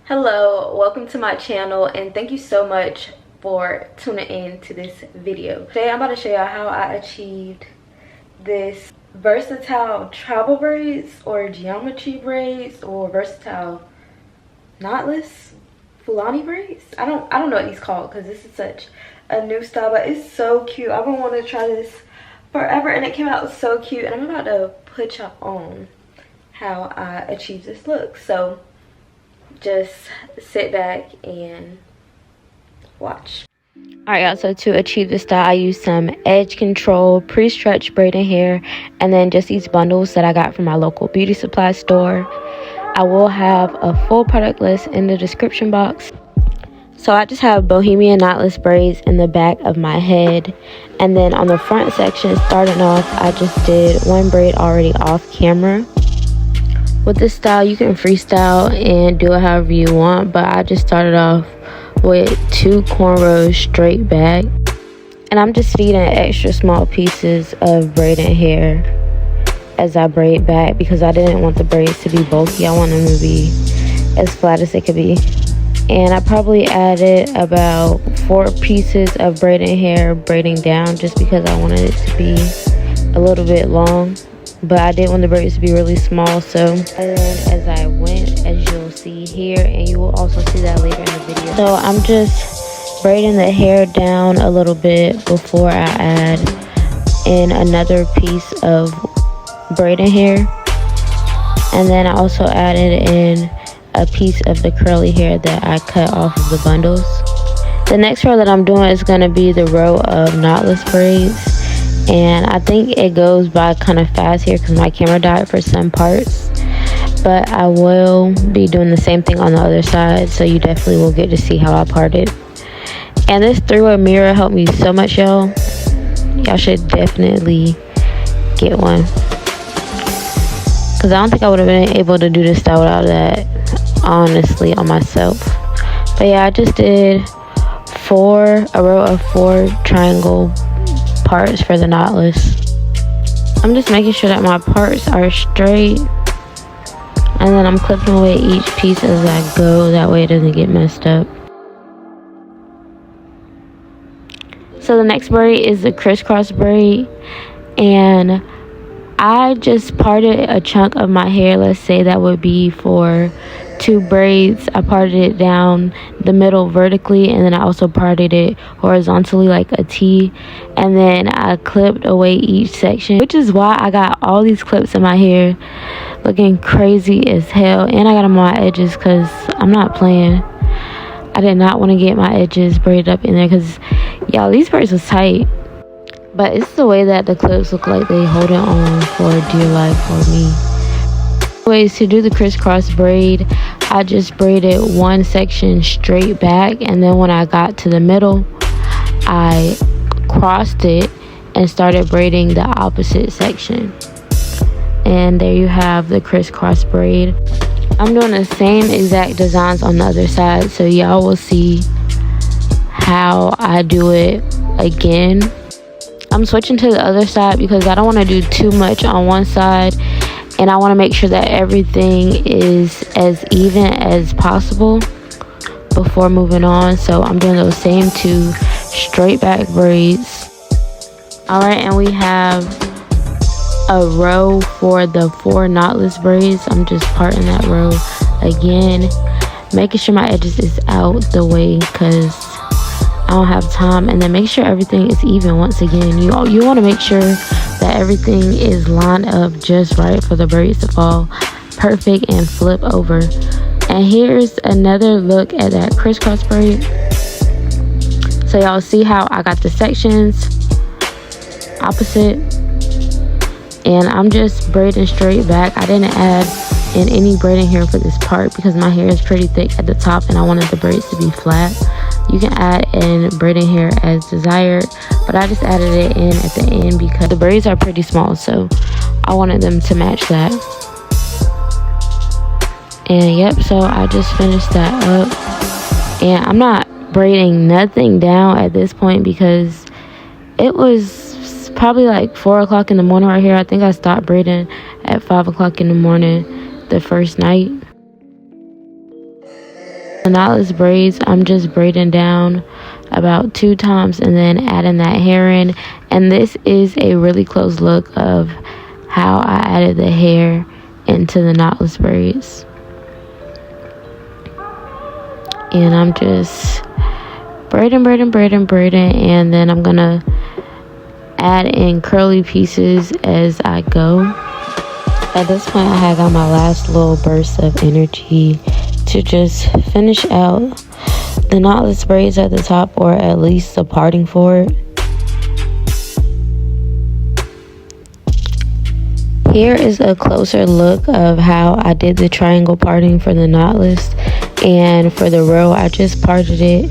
Hello, welcome to my channel and thank you so much for tuning in to this video. Today I'm about to show y'all how I achieved this versatile travel braids or geometry braids or versatile knotless Fulani braids. I don't know what these called because this is such a new style, but it's so cute. I've been wanting to try this forever and it came out so cute, and I'm about to put y'all on how I achieved this look. So just sit back and watch. Alright y'all, so to achieve this style I used some edge control, pre-stretched braiding hair, and then just these bundles that I got from my local beauty supply store. I will have a full product list in the description box. So I just have bohemian knotless braids in the back of my head, and then on the front section starting off I just did one braid already off camera. With this style you can freestyle and do it however you want, but I just started off with 2 cornrows straight back, and I'm just feeding extra small pieces of braiding hair as I braid back because I didn't want the braids to be bulky. I want them to be as flat as they could be. And I probably added about 4 pieces of braiding hair braiding down just because I wanted it to be a little bit long, but I didn't want the braids to be really small. So, and then as I went, as you'll see here, and you will also see that later in the video, so I'm just braiding the hair down a little bit before I add in another piece of braiding hair, and then I also added in a piece of the curly hair that I cut off of the bundles. The next row that I'm doing is going to be the row of knotless braids, and I think it goes by kind of fast here because my camera died for some parts, but I will be doing the same thing on the other side, so you definitely will get to see how I parted. And this 3-way mirror helped me so much, y'all. Y'all should definitely get one because I don't think I would have been able to do this style without that, honestly, on myself. But yeah, I just did a row of 4 triangle parts for the knotless. I'm just making sure that my parts are straight, and then I'm clipping away each piece as I go, that way it doesn't get messed up. So the next braid is the crisscross braid, and I just parted a chunk of my hair. Let's say that would be for 2 braids. I parted it down the middle vertically, and then I also parted it horizontally like a T, and then I clipped away each section, which is why I got all these clips in my hair looking crazy as hell, and I got them on my edges because I'm not playing. I did not want to get my edges braided up in there because y'all, these braids was tight, but it's the way that the clips look like they hold it on for dear life for me. Anyways, to do the crisscross braid, I just braided one section straight back, and then when I got to the middle I crossed it and started braiding the opposite section, and there you have the crisscross braid. I'm doing the same exact designs on the other side, so y'all will see how I do it again. I'm switching to the other side because I don't want to do too much on one side, and I want to make sure that everything is as even as possible before moving on. So I'm doing those same 2 straight back braids. Alright, and we have a row for the 4 knotless braids. I'm just parting that row again, making sure my edges is out the way because I don't have time, and then make sure everything is even. Once again, you want to make sure that everything is lined up just right for the braids to fall perfect and flip over. And here's another look at that crisscross braid. So y'all see how I got the sections opposite, and I'm just braiding straight back. I didn't add in any braiding hair for this part because my hair is pretty thick at the top and I wanted the braids to be flat. You can add in braiding hair as desired, but I just added it in at the end because the braids are pretty small, so I wanted them to match that. And yep, so I just finished that up, and I'm not braiding nothing down at this point because it was probably like 4 o'clock in the morning right here. I think I stopped braiding at 5 o'clock in the morning the first night. The knotless braids, I'm just braiding down about 2 times and then adding that hair in. And this is a really close look of how I added the hair into the knotless braids. And I'm just braiding, and then I'm gonna add in curly pieces as I go. At this point, I had got my last little burst of energy to just finish out the knotless braids at the top, or at least the parting for it. Here is a closer look of how I did the triangle parting for the knotless, and for the row I just parted it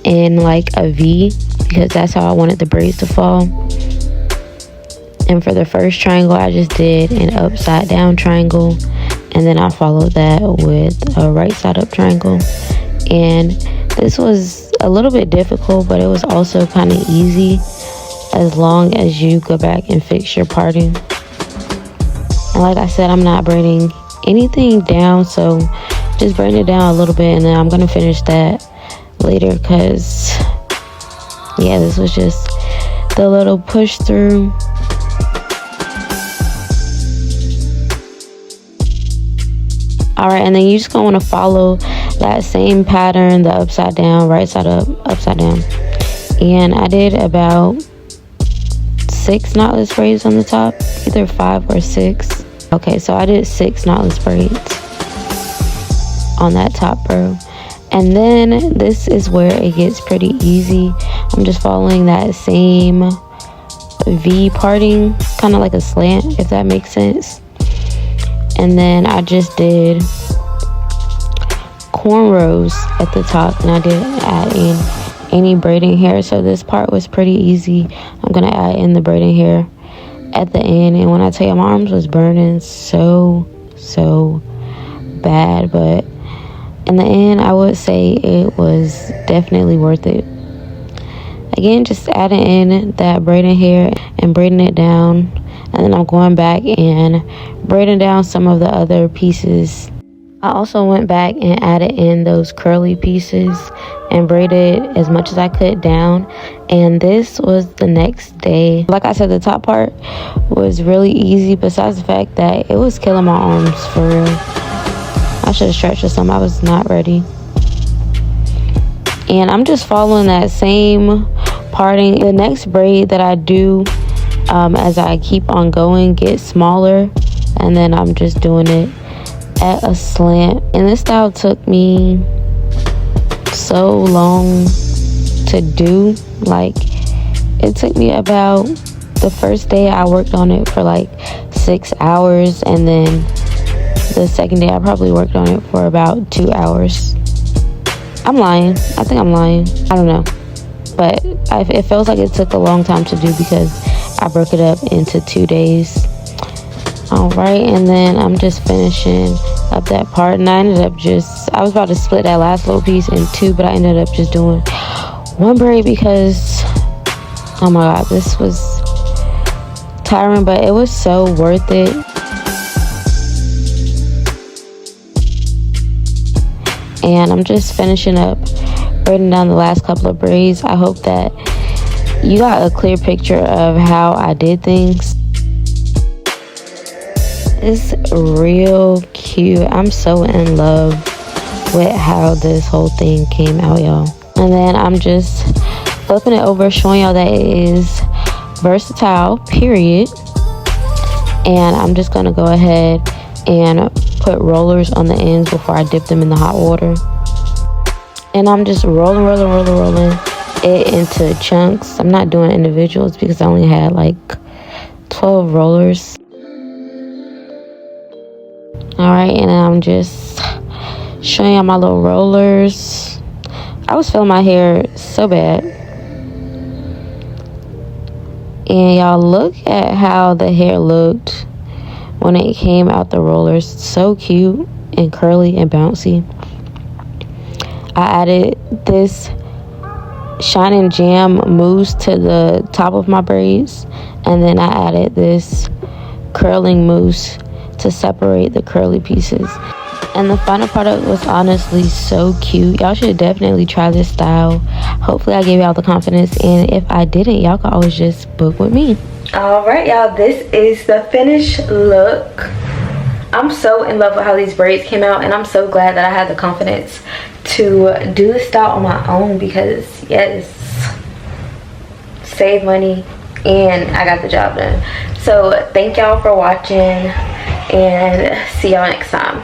in like a V because that's how I wanted the braids to fall. And for the first triangle, I just did an upside down triangle, and then I followed that with a right side up triangle. And this was a little bit difficult, but it was also kind of easy as long as you go back and fix your parting. And like I said, I'm not braiding anything down, so just braiding it down a little bit, and then I'm gonna finish that later because yeah, this was just the little push through. Alright, and then you just gonna want to follow that same pattern, the upside down, right side up, upside down. And I did about 6 knotless braids on the top, either 5 or 6. Okay, so I did 6 knotless braids on that top row. And then this is where it gets pretty easy. I'm just following that same V parting, kind of like a slant, if that makes sense. And then I just did cornrows at the top, and I didn't add in any braiding hair, so this part was pretty easy. I'm gonna add in the braiding hair at the end. And when I tell you, my arms was burning so bad, but in the end I would say it was definitely worth it. Again, just adding in that braiding hair and braiding it down, and then I'm going back and braiding down some of the other pieces. I also went back and added in those curly pieces and braided as much as I could down. And this was the next day. Like I said, the top part was really easy, besides the fact that it was killing my arms for real. I should have stretched or something. I was not ready. And I'm just following that same parting. The next braid that I do as I keep on going gets smaller, and then I'm just doing it at a slant. And this style took me so long to do. Like, it took me about, the first day I worked on it for like 6 hours, and then the second day I probably worked on it for about 2 hours. I'm lying. I think I'm lying. I don't know, but it feels like it took a long time to do because I broke it up into 2 days. Alright, and then I'm just finishing up that part, and I was about to split that last little piece in 2, but I ended up just doing 1 braid because, oh my god, this was tiring, but it was so worth it. And I'm just finishing up braiding down the last couple of braids. I hope that you got a clear picture of how I did things. It's real cute. I'm so in love with how this whole thing came out, y'all. And then I'm just flipping it over, showing y'all that it is versatile, period. And I'm just gonna go ahead and put rollers on the ends before I dip them in the hot water. And I'm just rolling it into chunks. I'm not doing individuals because I only had like 12 rollers. Alright, and I'm just showing you my little rollers. I was feeling my hair so bad. And y'all, look at how the hair looked when it came out the rollers. So cute and curly and bouncy. I added this shine and jam mousse to the top of my braids, and then I added this curling mousse to separate the curly pieces. And the final product was honestly so cute. Y'all should definitely try this style. Hopefully I gave y'all the confidence, and if I didn't, y'all can always just book with me. All right, y'all, this is the finished look. I'm so in love with how these braids came out, and I'm so glad that I had the confidence to do this style on my own, because yes, save money and I got the job done. So thank y'all for watching, and see y'all next time.